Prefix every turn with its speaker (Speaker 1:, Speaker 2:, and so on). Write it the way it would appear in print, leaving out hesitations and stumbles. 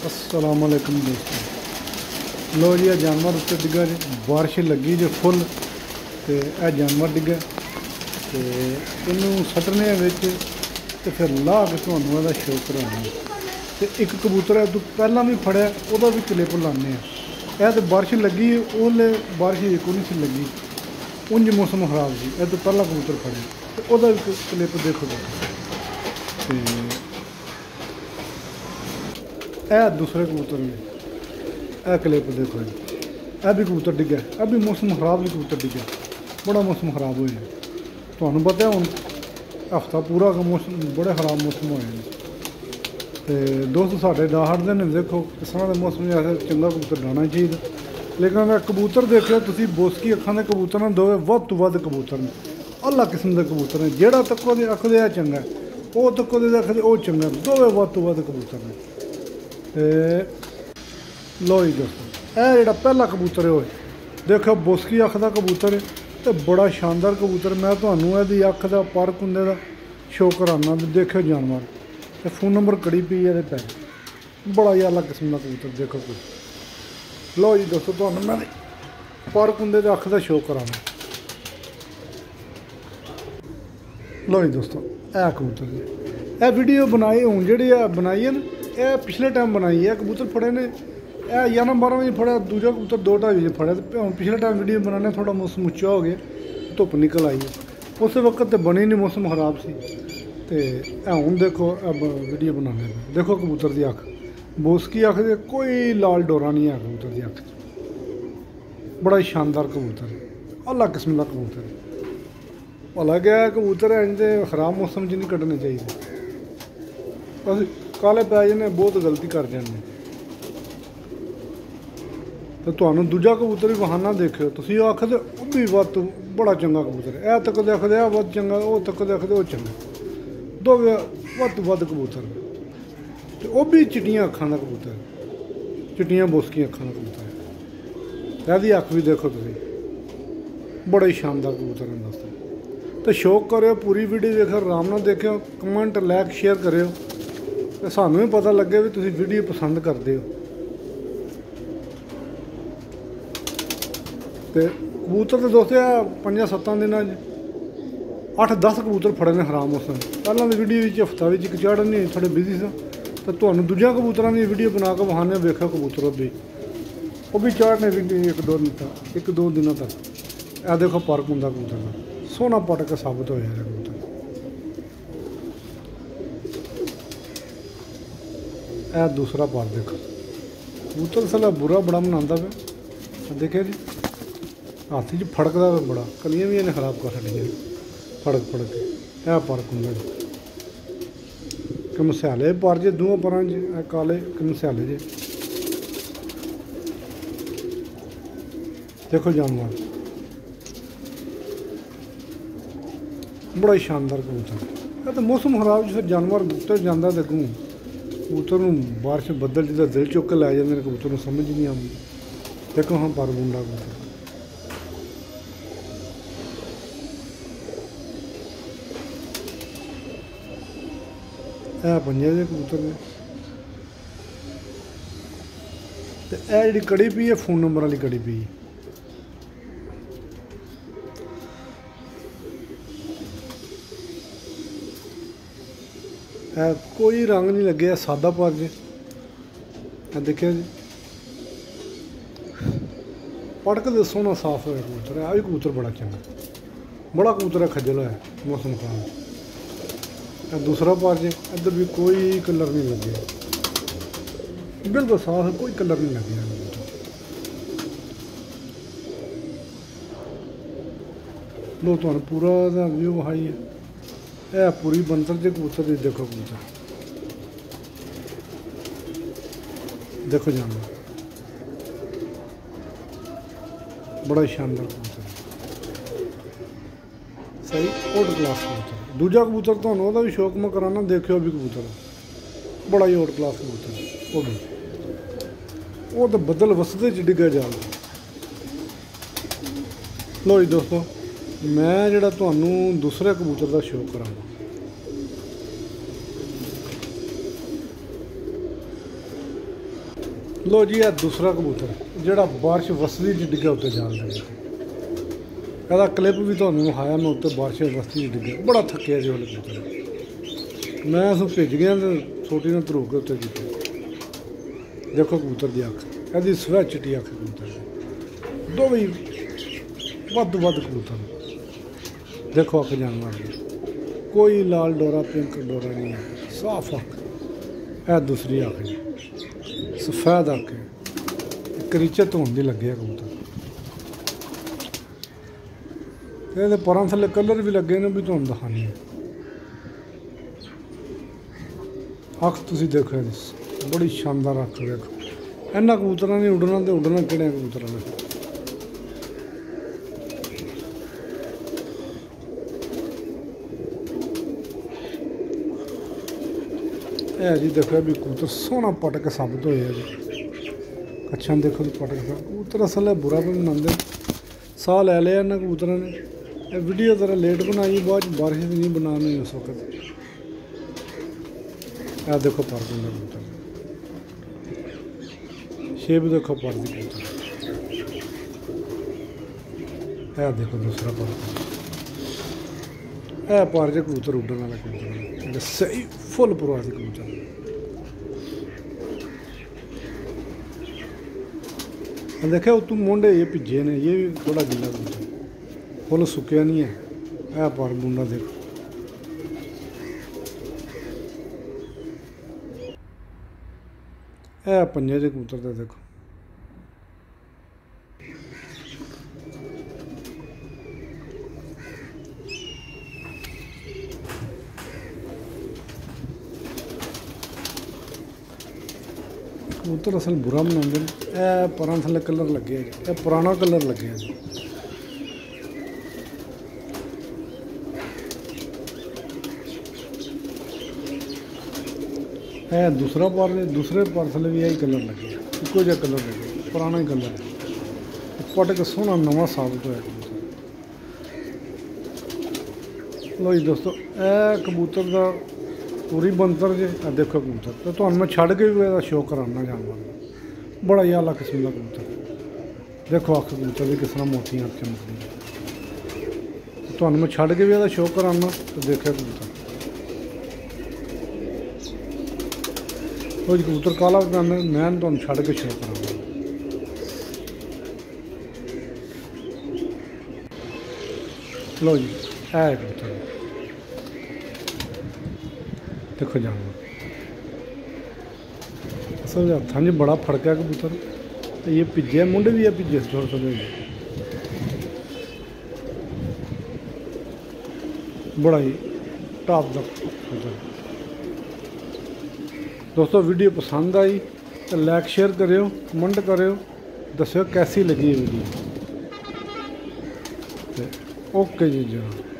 Speaker 1: अस्सलाम वालेकुम दोस्तों। लो जी जानवर उत्ते डिग्गा जी, बारिश लगी जो फुल तो यह जानवर डिग्गा तो इनू सट्टने तो फिर ला के तुहानू इहदा शो कराना। तो एक कबूतर है तो पहला भी फड़िया वह भी क्लिप लाने। यह तो बारिश लगी ओले बारिश एक नहीं सी लगी, उंज मौसम खराब सी। यह तो पहला कबूतर फड़िया तो वह भी क्लिप देखो। तो यह दूसरे कबूतर ने यह क्लिप देखो जी, यह भी कबूतर डिग्गा, यह भी मौसम खराब भी कबूतर डिग्गा, बड़ा मौसम खराब हो जाए। तुहानू पता हूँ हफ्ता पूरा मौसम बड़े खराब मौसम होए हैं। तो दोस्त साढ़े डाहटते हैं, देखो इस तरह के मौसम ऐसे चंगा कबूतर डाना चाहिए। लेकिन अगर कबूतर देखो तुम बोसकी अखां के कबूतर ना दोवे वध तो वध कबूतर ने, अलग किस्म के कबूतर ने। जोड़ा तको अखदे आ चंगा, वह तको अखदे वह चंगा, दोवे वध तो वध कबूतर ने। लो जी दोस्तों, यह जो पहला कबूतर है देखो बोसकी अख का कबूतर है तो बड़ा शानदार कबूतर। मैं तुम्हें यदि अख का पर कुंदे का शो कराना देखो जानवर। तो फोन नंबर कड़ी पी है पैर, बड़ा ही अलग किस्म का कबूतर देखो कोई। लो जी दोस्तों, तुम्हें मैं पर कुंदे के अख का शो कराना। लो जी दोस्तों, यह कबूतर जी यह वीडियो बनाई हूँ जी बनाई है ना, यह पिछले टाइम बनाई है। कबूतर फड़े ने यह 11-12 बजे फड़ा, दूजा कबूतर 2-2:30 बजे फड़ा। तो पिछले टाइम वीडियो बनाने थोड़ा मौसम उच्चा हो गया, धुप निकल आई है। उस वक्त तो बनी नहीं, मौसम खराब सी। तो हूँ देखो अब वीडियो बनाने देखो कबूतर की अख, बोसकी अख दे कोई लाल डोरा नहीं है कबूतर की अख। बड़ा ही शानदार कबूतर है, अलग किस्म का कबूतर है। भला क्या कबूतर है इनके खराब मौसम च नहीं कड्ढने चाहिए। अस काले पै जाने, बहुत गलती कर जाने। तो तुहानू दूजा कबूतर भी बहाना देखो, तुम आखदे वह भी वध बड़ा चंगा कबूतर है। यह तक आखदे आ वध चंगा, वह तक आखदे वह चंगा, दो वध तो वध कबूतर। तो वह भी चिट्टियां अखां का कबूतर, चिट्टियां बोसकियां अखां का कबूतर। यदि अख भी देखो तुम, बड़ा ही शानदार कबूतर है दोस्तों। तो शौक करो, पूरी वीडियो देखो, आराम नाल देखो, कमेंट लाइक शेयर करो, तो सानू भी पता लगे भी तुम वीडियो पसंद करते हो। तो कबूतर तो दोस्तों 5-7 दिन 8-10 कबूतर फड़े ने खराब मौसम। पहला तो वीडियो हफ्ता एक चाढ़नी थोड़े बिजी सा, तो तुहानू दूजा कबूतर की वीडियो बना के बहाने वेखो कबूतर वो भी चाढ़ने वीडियो 1-2 दिनों तक। यह देखो पर कुंदा कबूतर का सोहना पट के साबित हो जाए कबूतर। यह दूसरा पर देखो कबूतर साला बुरा बड़ा मनाता पे, देखे जी हाथ च फड़कता पे बड़ा, कलियां भी इन्हें खराब कर छड़ियां फड़क फड़क के। यह पर कुंदा कमस्याले पर जे दूआ पर काले कमस्याले जे देखो जानवर, बड़ा ही शानदार कबूतर। यह तो मौसम खराब फिर जानवर कबूतर जाता देखूँ कबूतर बारिश बदल जिदा दिल चुक के लै जाते कबूतर समझ नहीं आती। देखो हाँ पर बुंडा कबूतर, यह पंजे के कबूतर ने। तो यह जी कड़ी पी है फोन नंबर वाली कड़ी पी। कोई रंग नहीं लगे, सादा पर जी देखिए जी पटक दे सोहना साफ होया कबूतर। आ भी कबूतर बड़ा चंगा, बड़ा कबूतर है खज्जल है मौसम खराब। दूसरा पर जी इधर भी कोई कलर नहीं लगे, बिल्कुल साफ है, कोई कलर नहीं लगे। लो तुहानू पूरा व्यू विखाई है, यह पूरी बनतर जे कबूतर की देखो कबूतर देखो जानवर, बड़ा शानदार कबूतर सही ओट क्लास कबूतर। दूजा कबूतर तो वह भी शौक मैं कराना, देखो भी कबूतर बड़ा ही ओट क्लास कबूतर। वो तो बदल वसदे च डिग्गा जा। लो जी दोस्तों, मैं जोड़ा तुहानू दूसरे कबूतर का शौक कराना। लो जी है दूसरा कबूतर जोड़ा बारिश वसदी च डिग्गे उत्ते जान लगे। यदा क्लिप भी तुहानूं विखाया मैं उत्ते बारिश वसदी च डिग्गे, बड़ा थक्किया जी वाले कबूतर। मैं उस भिज गया तो छोटी ने धरू के उत्ते कीती। देखो कबूतर की अख, यदि सवै चिट्टी अख कबूतर की, दो भी वध कबूतर। देखो अख जानवर की, कोई लाल डोरा पिंक डोरा नहीं है, साफ अख। है दूसरी अख जी, सफेद अख है, करीचे धोन की लगे है कबूतर। ये परां थले कलर भी लगे ने, भी तुहानूं दिखानी है। अख तुसीं देखो, बड़ी शानदार अख। देखो इन्हां कबूतरां ने उड़ना तो उड़ना किहड़े कबूतरां ने। है जी देखो भी कबूतर सोहना पटक साबित होया जी। अच्छा देखो तो पटक कबूतर असल बुरा भी बनाते, साह लै लिया इन्होंने कबूतरों ने। वीडियो जरा लेट बनाई, बाद बारिश भी नहीं बनानी उस वक्त। यह देखो पर कबूतर, शेप देखो पर दी कबूतर। यह देखो दूसरा पर, यह पर जो कबूतर उड़न वाला कबूतर सही फुल पुरवादी कबूतर। देखे उतू मुंडे ये भिजे ने, ये भी थोड़ा गिला कबूतर, फुल सुक्या नहीं है। यह पर मुंडा देखो, यह पंजे के कबूतर का देखो। कबूतर असल बुरा बनाते हैं। यह परां थले कलर लगे, यह पुराना कलर लगे जी। यह दूसरा पर, दूसरे पर थले भी यही कलर लगे, इको जहा कलर लगे, पुराना ही कलर है। पटक सोहना नवा साबित होया कबूतर। लो जी दोस्तों, यह कबूतर का पूरी बनतर जे। देखो कबूतर तो तुहानूं मैं छड़ के भी शो कराना जानवर, बड़ा ही आला किस्म का कबूतर। देखो अख कबूतर भी किस तरह मोटियां अख चमकदी। तुहानूं मैं छड़ के भी शो कराना, तो देखो कबूतर। कुछ कबूतर काला बनाने, मैं तुहानूं छड़ के शो कराना। लो जी है कबूतर, देखो जानवर असल हथा च बड़ा फड़क है कबूतर। तो ये भिजे मुंडे भी है भिजे थोड़े थोड़े, बड़ा ही टॉप दा कबूतर। दोस्तों वीडियो पसंद आई तो लाइक शेयर करियो, कमेंट करियो, दस्यो कैसी लगी वीडियो। ओके जी जनाब।